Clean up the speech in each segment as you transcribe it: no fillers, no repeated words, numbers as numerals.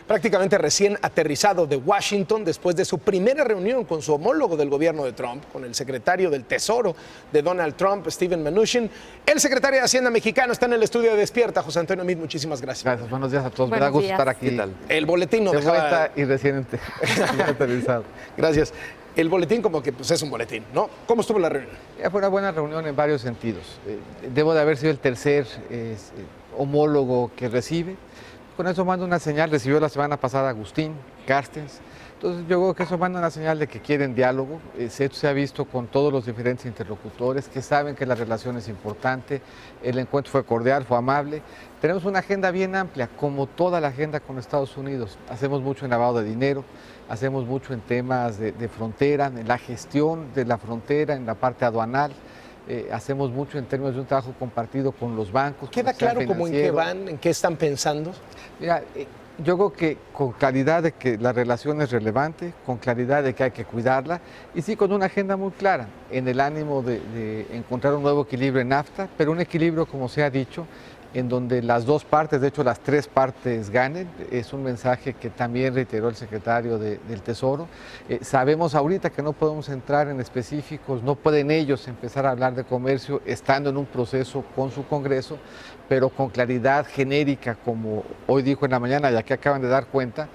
prácticamente recién aterrizado de Washington después de su primera reunión con su homólogo del gobierno de Trump, con el secretario del Tesoro de Donald Trump, Steven Mnuchin. El secretario de Hacienda mexicano está en el estudio de Despierta. José Antonio Meade, muchísimas gracias. Gracias, buenos días a todos. Me da gusto estar aquí. ¿Qué tal? El boletín no de dejaba... vuelta y recién aterrizado. Gracias. El boletín como que pues, es un boletín, ¿no? ¿Cómo estuvo la reunión? Fue una buena reunión en varios sentidos. Debo de haber sido el tercer homólogo que recibe. Con eso manda una señal, recibió la semana pasada Agustín Carstens. Entonces yo creo que eso manda una señal de que quieren diálogo. Esto se ha visto con todos los diferentes interlocutores que saben que la relación es importante. El encuentro fue cordial, fue amable. Tenemos una agenda bien amplia, como toda la agenda con Estados Unidos. Hacemos mucho en lavado de dinero, hacemos mucho en temas de frontera, en la gestión de la frontera, en la parte aduanal. Hacemos mucho en términos de un trabajo compartido con los bancos. ¿Queda claro cómo en qué van, en qué están pensando? Mira, yo creo que con claridad de que la relación es relevante, con claridad de que hay que cuidarla y sí con una agenda muy clara, en el ánimo de encontrar un nuevo equilibrio en NAFTA, pero un equilibrio, como se ha dicho, en donde las dos partes, de hecho las tres partes ganen. Es un mensaje que también reiteró el secretario del Tesoro. Sabemos ahorita que no podemos entrar en específicos, no pueden ellos empezar a hablar de comercio estando en un proceso con su Congreso, pero con claridad genérica, como hoy dijo en la mañana, ya que acaban de dar cuenta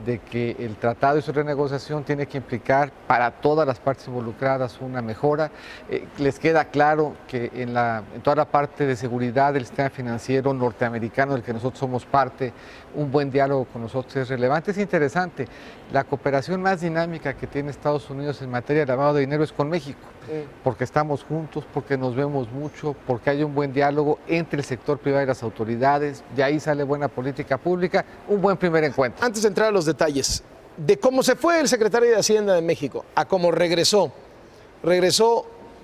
de que el tratado y su renegociación tiene que implicar para todas las partes involucradas una mejora. Les queda claro que en toda la parte de seguridad del sistema financiero norteamericano del que nosotros somos parte, un buen diálogo con nosotros es relevante. Es interesante, la cooperación más dinámica que tiene Estados Unidos en materia de lavado de dinero es con México, porque estamos juntos, porque nos vemos mucho, porque hay un buen diálogo entre el sector privado y las autoridades, de ahí sale buena política pública, un buen primer encuentro. Antes de entrar a los detalles, de cómo se fue el secretario de Hacienda de México a cómo regresó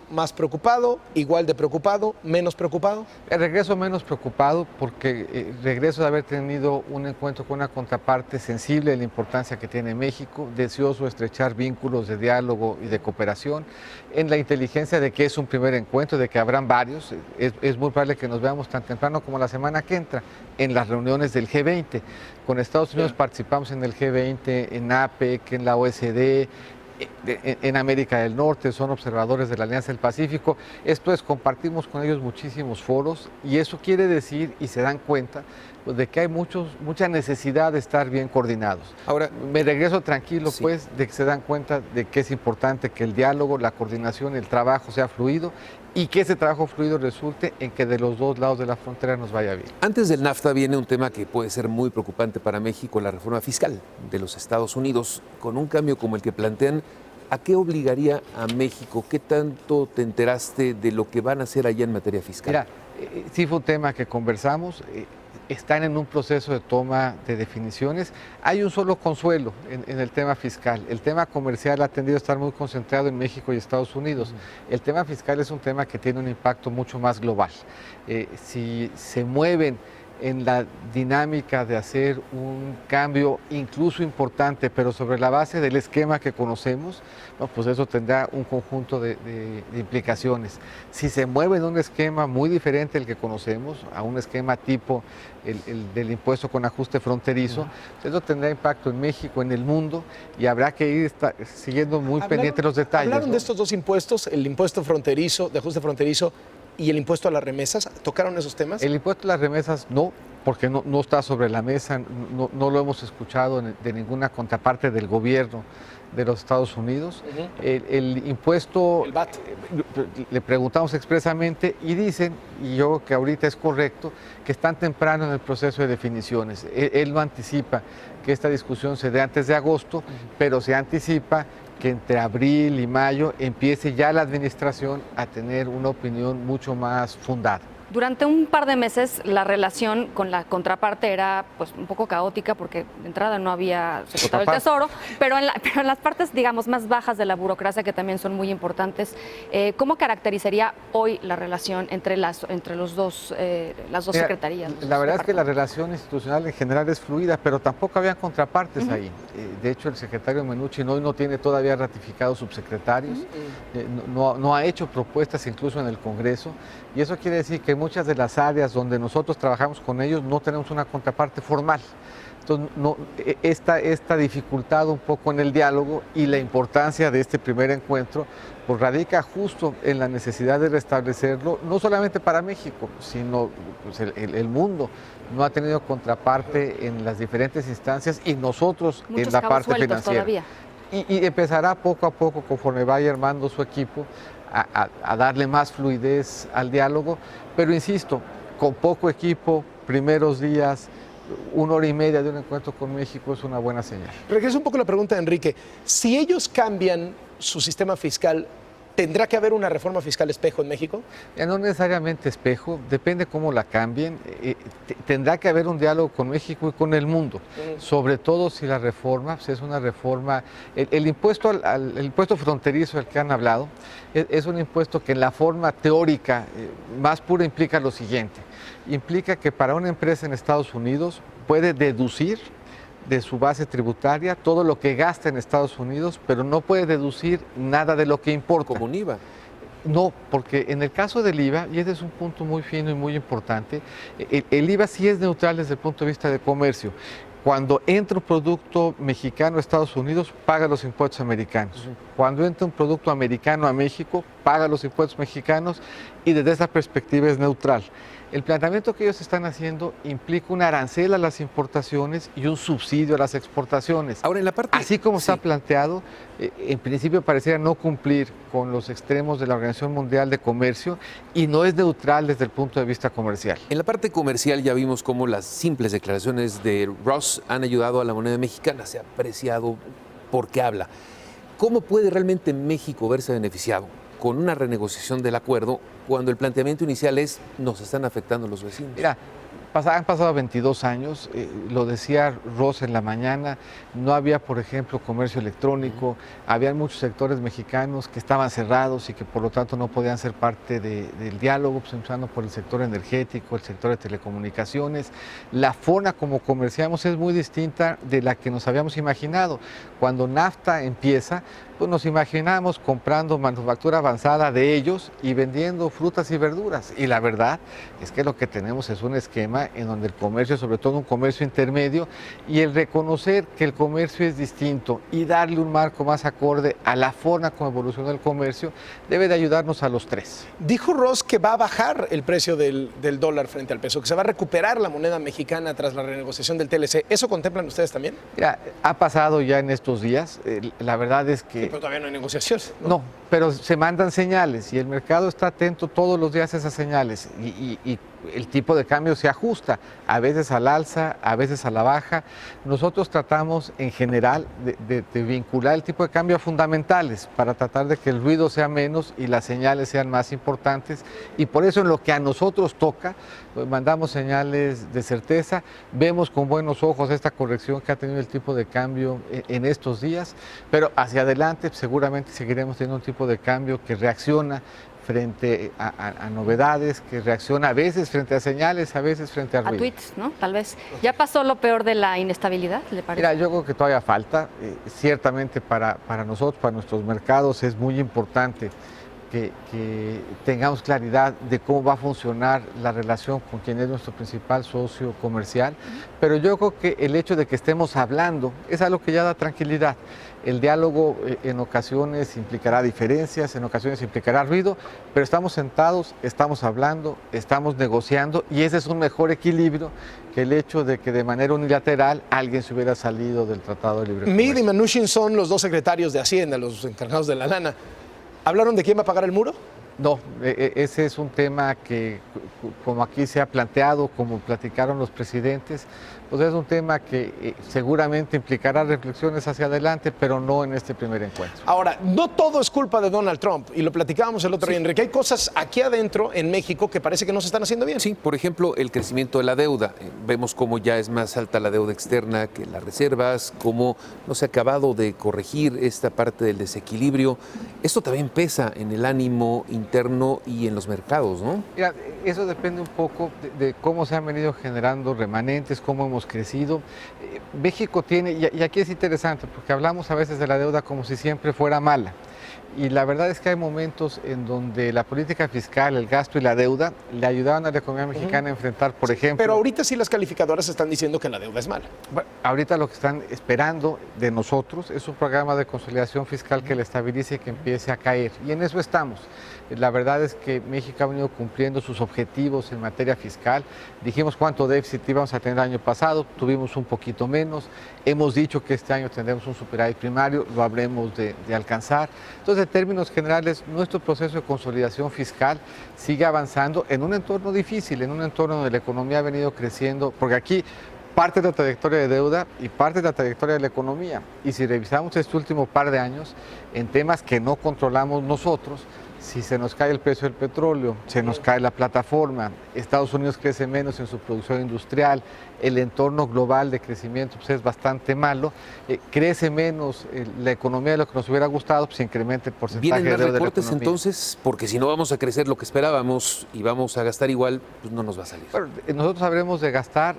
más preocupado, igual de preocupado, menos preocupado. El regreso menos preocupado porque regreso de haber tenido un encuentro con una contraparte sensible de la importancia que tiene México, deseoso de estrechar vínculos de diálogo y de cooperación, en la inteligencia de que es un primer encuentro, de que habrán varios. Es muy probable que nos veamos tan temprano como la semana que entra en las reuniones del G20. Con Estados Unidos participamos en el G20, en APEC, en la OSD, en América del Norte, son observadores de la Alianza del Pacífico. Esto es, compartimos con ellos muchísimos foros y eso quiere decir, y se dan cuenta, pues, de que hay mucha necesidad de estar bien coordinados. Ahora, me regreso tranquilo, sí, pues, de que se dan cuenta de que es importante que el diálogo, la coordinación, el trabajo sea fluido y que ese trabajo fluido resulte en que de los dos lados de la frontera nos vaya bien. Antes del NAFTA viene un tema que puede ser muy preocupante para México, la reforma fiscal de los Estados Unidos. Con un cambio como el que plantean, ¿a qué obligaría a México? ¿Qué tanto te enteraste de lo que van a hacer allá en materia fiscal? Mira, sí fue un tema que conversamos. Están en un proceso de toma de definiciones. Hay un solo consuelo en el tema fiscal. El tema comercial ha tendido a estar muy concentrado en México y Estados Unidos. El tema fiscal es un tema que tiene un impacto mucho más global. Si se mueven en la dinámica de hacer un cambio incluso importante, pero sobre la base del esquema que conocemos, no, pues eso tendrá un conjunto de implicaciones. Si se mueve en un esquema muy diferente al que conocemos, a un esquema tipo el del impuesto con ajuste fronterizo, eso tendrá impacto en México, en el mundo, y habrá que ir siguiendo muy pendientes los detalles. ¿Hablaron de estos dos impuestos, el impuesto fronterizo, de ajuste fronterizo, y el impuesto a las remesas? ¿Tocaron esos temas? El impuesto a las remesas no, porque no está sobre la mesa, no lo hemos escuchado de ninguna contraparte del gobierno de los Estados Unidos. El impuesto, el VAT. Le preguntamos expresamente y dicen, y yo creo que ahorita es correcto, que están temprano en el proceso de definiciones. Él no anticipa que esta discusión se dé antes de agosto, pero se anticipa que entre abril y mayo empiece ya la administración a tener una opinión mucho más fundada. Durante un par de meses la relación con la contraparte era pues un poco caótica porque de entrada no había secretario del Tesoro, pero en las partes, digamos, más bajas de la burocracia, que también son muy importantes, ¿cómo caracterizaría hoy la relación entre las dos secretarías? La verdad es que la relación institucional en general es fluida, pero tampoco había contrapartes ahí. De hecho, el secretario Mnuchin hoy no tiene todavía ratificados subsecretarios, no ha hecho propuestas incluso en el Congreso, y eso quiere decir que muchas de las áreas donde nosotros trabajamos con ellos no tenemos una contraparte formal. Entonces, esta dificultad un poco en el diálogo y la importancia de este primer encuentro, pues radica justo en la necesidad de restablecerlo, no solamente para México, sino pues, el mundo no ha tenido contraparte en las diferentes instancias y nosotros Muchos en la cabos parte sueltos financiera. todavía. Y empezará poco a poco, conforme vaya armando su equipo, a darle más fluidez al diálogo, pero insisto, con poco equipo, primeros días, 1 hora y media de un encuentro con México es una buena señal. Regreso un poco a la pregunta de Enrique. Si ellos cambian su sistema fiscal, ¿tendrá que haber una reforma fiscal espejo en México? Ya no necesariamente espejo, depende cómo la cambien. Tendrá que haber un diálogo con México y con el mundo, sobre todo si la reforma pues es una reforma. El impuesto, el impuesto fronterizo del que han hablado es un impuesto que en la forma teórica más pura implica lo siguiente. Implica que para una empresa en Estados Unidos puede deducir de su base tributaria todo lo que gasta en Estados Unidos, pero no puede deducir nada de lo que importa. Como un IVA. No, porque en el caso del IVA, y ese es un punto muy fino y muy importante, el IVA sí es neutral desde el punto de vista de comercio. Cuando entra un producto mexicano a Estados Unidos, paga los impuestos americanos. Cuando entra un producto americano a México, paga los impuestos mexicanos y desde esa perspectiva es neutral. El planteamiento que ellos están haciendo implica un arancel a las importaciones y un subsidio a las exportaciones. Ahora, en la parte... Así como está sí. planteado, en principio pareciera no cumplir con los extremos de la Organización Mundial de Comercio y no es neutral desde el punto de vista comercial. En la parte comercial ya vimos cómo las simples declaraciones de Ross han ayudado a la moneda mexicana, se ha apreciado porque habla. ¿Cómo puede realmente México verse beneficiado con una renegociación del acuerdo cuando el planteamiento inicial es nos están afectando los vecinos? Mira, han pasado 22 años, lo decía Ross en la mañana, no había, por ejemplo, comercio electrónico, había muchos sectores mexicanos que estaban cerrados y que por lo tanto no podían ser parte del diálogo, pues, empezando por el sector energético, el sector de telecomunicaciones. La forma como comerciamos es muy distinta de la que nos habíamos imaginado. Cuando NAFTA empieza, pues nos imaginamos comprando manufactura avanzada de ellos y vendiendo frutas y verduras. Y la verdad es que lo que tenemos es un esquema en donde el comercio, sobre todo un comercio intermedio, y el reconocer que el comercio es distinto y darle un marco más acorde a la forma como evoluciona el comercio, debe de ayudarnos a los tres. Dijo Ross que va a bajar el precio del dólar frente al peso, que se va a recuperar la moneda mexicana tras la renegociación del TLC. ¿Eso contemplan ustedes también? Mira, ha pasado ya en estos días. La verdad es que... Sí, pero todavía no hay negociaciones, ¿no? No, pero se mandan señales y el mercado está atento todos los días a esas señales y el tipo de cambio se ajusta, a veces al alza, a veces a la baja. Nosotros tratamos en general de vincular el tipo de cambio a fundamentales para tratar de que el ruido sea menos y las señales sean más importantes y por eso en lo que a nosotros toca, pues mandamos señales de certeza, vemos con buenos ojos esta corrección que ha tenido el tipo de cambio en estos días, pero hacia adelante seguramente seguiremos teniendo un tipo de cambio que reacciona frente a novedades, que reacciona a veces frente a señales, a veces frente a ruido. A tweets, ¿no? Tal vez. ¿Ya pasó lo peor de la inestabilidad, le parece? Mira, yo creo que todavía falta. Ciertamente para nosotros, para nuestros mercados, es muy importante que tengamos claridad de cómo va a funcionar la relación con quien es nuestro principal socio comercial, pero yo creo que el hecho de que estemos hablando es algo que ya da tranquilidad. El diálogo en ocasiones implicará diferencias, en ocasiones implicará ruido, pero estamos sentados, estamos hablando, estamos negociando y ese es un mejor equilibrio que el hecho de que de manera unilateral alguien se hubiera salido del Tratado de Libre Comercio. Meade y Mnuchin son los dos secretarios de Hacienda, los encargados de la lana. ¿Hablaron de quién va a pagar el muro? No, ese es un tema que, como aquí se ha planteado, como platicaron los presidentes, pues es un tema que seguramente implicará reflexiones hacia adelante, pero no en este primer encuentro. Ahora, no todo es culpa de Donald Trump, y lo platicábamos el otro día, Enrique. Hay cosas aquí adentro, en México, que parece que no se están haciendo bien. Sí, por ejemplo, el crecimiento de la deuda. Vemos cómo ya es más alta la deuda externa que las reservas, cómo no se ha acabado de corregir esta parte del desequilibrio. Esto también pesa en el ánimo interno y en los mercados, ¿no? Mira, eso depende un poco de cómo se han venido generando remanentes, cómo hemos crecido. México tiene, y aquí es interesante, porque hablamos a veces de la deuda como si siempre fuera mala. Y la verdad es que hay momentos en donde la política fiscal, el gasto y la deuda le ayudaban a la economía mexicana a enfrentar, por ejemplo... Pero ahorita sí las calificadoras están diciendo que la deuda es mala. Bueno, ahorita lo que están esperando de nosotros es un programa de consolidación fiscal que le estabilice y que empiece a caer. Y en eso estamos. La verdad es que México ha venido cumpliendo sus objetivos en materia fiscal. Dijimos cuánto déficit íbamos a tener el año pasado, tuvimos un poquito menos. Hemos dicho que este año tendremos un superávit primario, lo habremos de alcanzar. Entonces, en términos generales, nuestro proceso de consolidación fiscal sigue avanzando en un entorno difícil, en un entorno donde la economía ha venido creciendo, porque aquí parte de la trayectoria de deuda y parte de la trayectoria de la economía. Y si revisamos este último par de años, en temas que no controlamos nosotros, si se nos cae el precio del petróleo, se nos cae la plataforma, Estados Unidos crece menos en su producción industrial, el entorno global de crecimiento pues, es bastante malo, crece menos la economía de lo que nos hubiera gustado, pues incrementa el porcentaje de deuda de la economía. ¿Vienen más recortes entonces? Porque si no vamos a crecer lo que esperábamos y vamos a gastar igual, pues no nos va a salir. Bueno, nosotros habremos de gastar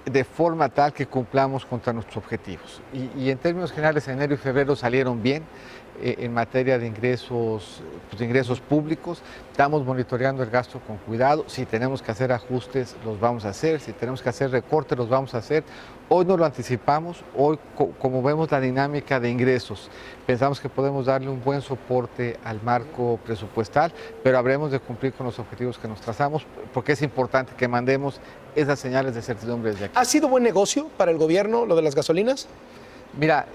de forma tal que cumplamos contra nuestros objetivos. Y en términos generales, enero y febrero salieron bien. En materia de ingresos, pues, ingresos públicos, estamos monitoreando el gasto con cuidado. Si tenemos que hacer ajustes, los vamos a hacer. Si tenemos que hacer recortes, los vamos a hacer. Hoy no lo anticipamos. Hoy, como vemos la dinámica de ingresos, pensamos que podemos darle un buen soporte al marco presupuestal, pero habremos de cumplir con los objetivos que nos trazamos, porque es importante que mandemos esas señales de certidumbre desde aquí. ¿Ha sido buen negocio para el gobierno lo de las gasolinas? Mira,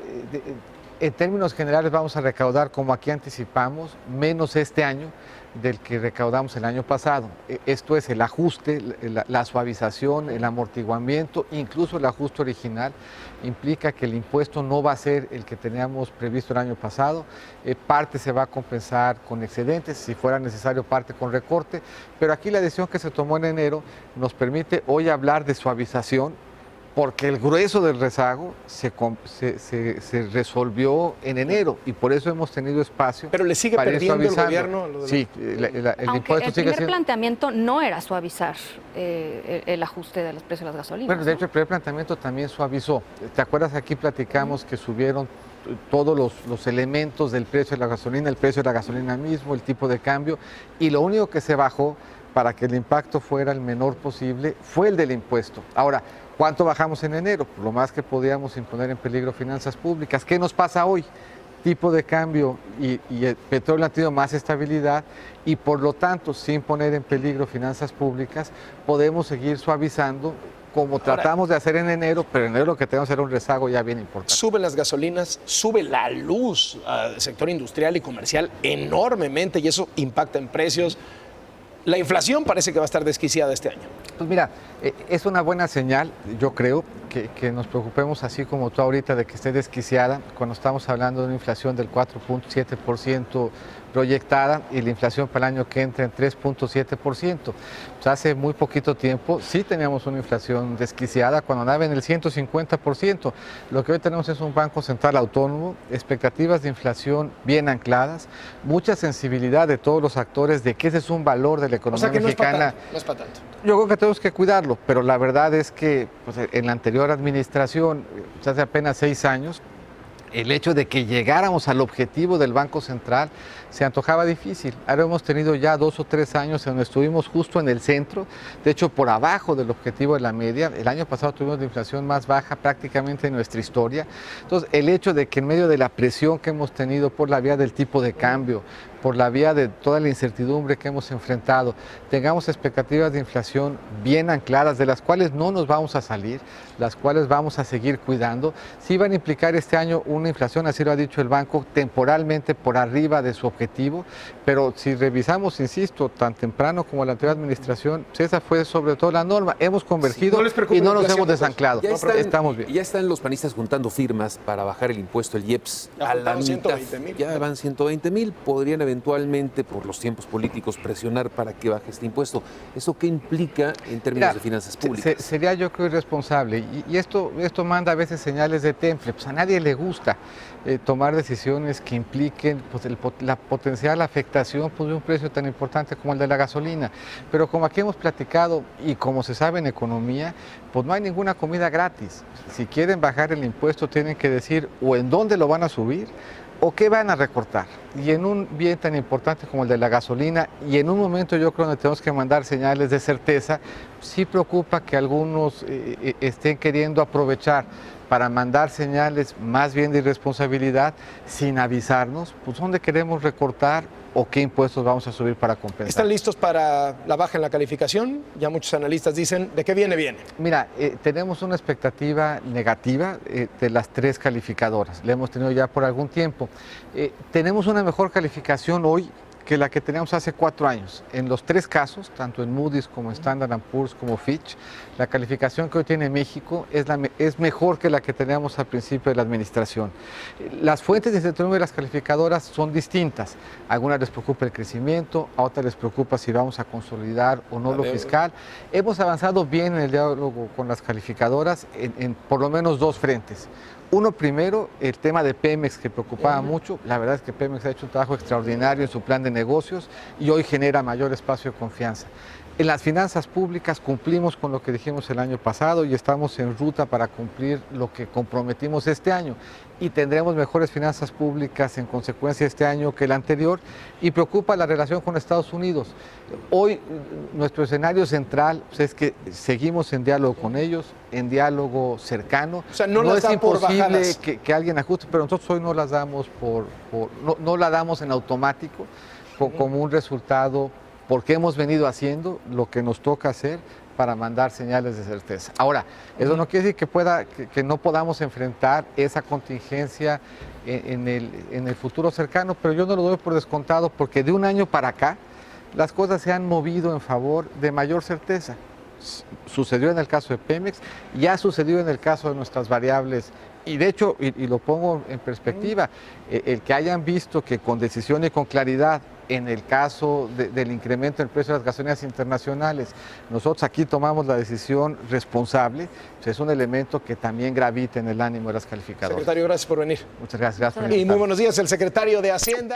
en términos generales vamos a recaudar, como aquí anticipamos, menos este año del que recaudamos el año pasado. Esto es el ajuste, la suavización, el amortiguamiento, incluso el ajuste original, implica que el impuesto no va a ser el que teníamos previsto el año pasado. Parte se va a compensar con excedentes, si fuera necesario parte con recorte, pero aquí la decisión que se tomó en enero nos permite hoy hablar de suavización, porque el grueso del rezago se resolvió en enero y por eso hemos tenido espacio. Pero le sigue para perdiendo el gobierno. Sí, el impuesto el sigue primer siendo... planteamiento no era suavizar el ajuste de los precios de las gasolinas. Bueno, de hecho, el primer planteamiento también suavizó. ¿Te acuerdas? Aquí platicamos que subieron todos los elementos del precio de la gasolina, el precio de la gasolina mismo, el tipo de cambio, y lo único que se bajó para que el impacto fuera el menor posible fue el del impuesto. Ahora, ¿cuánto bajamos en enero? Lo más que podíamos sin poner en peligro finanzas públicas. ¿Qué nos pasa hoy? Tipo de cambio y el petróleo han tenido más estabilidad y por lo tanto, sin poner en peligro finanzas públicas, podemos seguir suavizando como tratamos de hacer en enero, pero en enero lo que tenemos era un rezago ya bien importante. Suben las gasolinas, sube la luz al sector industrial y comercial enormemente y eso impacta en precios. La inflación parece que va a estar desquiciada este año. Pues mira, es una buena señal, yo creo, que nos preocupemos así como tú ahorita de que esté desquiciada, cuando estamos hablando de una inflación del 4.7% proyectada y la inflación para el año que entra en 3.7%. Pues hace muy poquito tiempo sí teníamos una inflación desquiciada cuando andaba en el 150%. Lo que hoy tenemos es un Banco Central autónomo, expectativas de inflación bien ancladas, mucha sensibilidad de todos los actores de que ese es un valor de la economía mexicana. No es para tanto. Yo creo que tenemos que cuidarlo, pero la verdad es que pues, en la anterior administración, hace apenas 6 años, el hecho de que llegáramos al objetivo del Banco Central se antojaba difícil. Ahora hemos tenido ya 2 o 3 años en donde estuvimos justo en el centro, de hecho por abajo del objetivo de la media. El año pasado tuvimos la inflación más baja prácticamente en nuestra historia. Entonces, el hecho de que en medio de la presión que hemos tenido por la vía del tipo de cambio, por la vía de toda la incertidumbre que hemos enfrentado, tengamos expectativas de inflación bien ancladas, de las cuales no nos vamos a salir, las cuales vamos a seguir cuidando, sí van a implicar este año una inflación, así lo ha dicho el banco, temporalmente por arriba de su objetivo, pero si revisamos, insisto, tan temprano como la anterior administración, pues esa fue sobre todo la norma, hemos convergido y no nos hemos desanclado, estamos bien. Ya están los panistas juntando firmas para bajar el impuesto, el IEPS, a la mitad. 120,000. Ya van 120,000, podrían eventualmente, por los tiempos políticos, presionar para que baje este impuesto. ¿Eso qué implica en términos de finanzas públicas? Sería yo creo irresponsable y esto manda a veces señales de temple, pues a nadie le gusta tomar decisiones que impliquen pues, la potencial afectación pues, de un precio tan importante como el de la gasolina, pero como aquí hemos platicado y como se sabe en economía, pues no hay ninguna comida gratis. Si quieren bajar el impuesto tienen que decir o en dónde lo van a subir ¿O qué van a recortar? Y en un bien tan importante como el de la gasolina, y en un momento yo creo que tenemos que mandar señales de certeza, sí preocupa que algunos estén queriendo aprovechar para mandar señales más bien de irresponsabilidad sin avisarnos, pues dónde queremos recortar o qué impuestos vamos a subir para compensar. ¿Están listos para la baja en la calificación? Ya muchos analistas dicen, ¿de qué viene? Viene. Mira, tenemos una expectativa negativa de las 3 calificadoras, la hemos tenido ya por algún tiempo. Tenemos una mejor calificación hoy que la que teníamos hace 4 años. En los 3 casos, tanto en Moody's como en Standard & Poor's como Fitch, la calificación que hoy tiene México es mejor que la que teníamos al principio de la administración. Las fuentes de incertidumbre de las calificadoras son distintas. A algunas les preocupa el crecimiento, a otras les preocupa si vamos a consolidar o no lo fiscal. Hemos avanzado bien en el diálogo con las calificadoras en por lo menos 2 frentes. Uno primero, el tema de Pemex, que preocupaba mucho. La verdad es que Pemex ha hecho un trabajo extraordinario en su plan de negocios y hoy genera mayor espacio de confianza. En las finanzas públicas cumplimos con lo que dijimos el año pasado y estamos en ruta para cumplir lo que comprometimos este año. Y tendremos mejores finanzas públicas en consecuencia este año que el anterior. Y preocupa la relación con Estados Unidos. Hoy nuestro escenario central pues, es que seguimos en diálogo con ellos, en diálogo cercano. O sea, no es imposible que alguien ajuste, pero nosotros hoy no las damos no la damos en automático como un resultado, porque hemos venido haciendo lo que nos toca hacer para mandar señales de certeza. Ahora, eso no quiere decir que no podamos enfrentar esa contingencia en el futuro cercano, pero yo no lo doy por descontado porque de un año para acá las cosas se han movido en favor de mayor certeza. Sucedió en el caso de Pemex, ya sucedió en el caso de nuestras variables. Y de hecho, y lo pongo en perspectiva, el que hayan visto que con decisión y con claridad, en el caso del incremento del precio de las gasolinas internacionales, nosotros aquí tomamos la decisión responsable, pues es un elemento que también gravita en el ánimo de las calificadoras. Secretario, gracias por venir. Muchas gracias. Y muy buenos días, el secretario de Hacienda.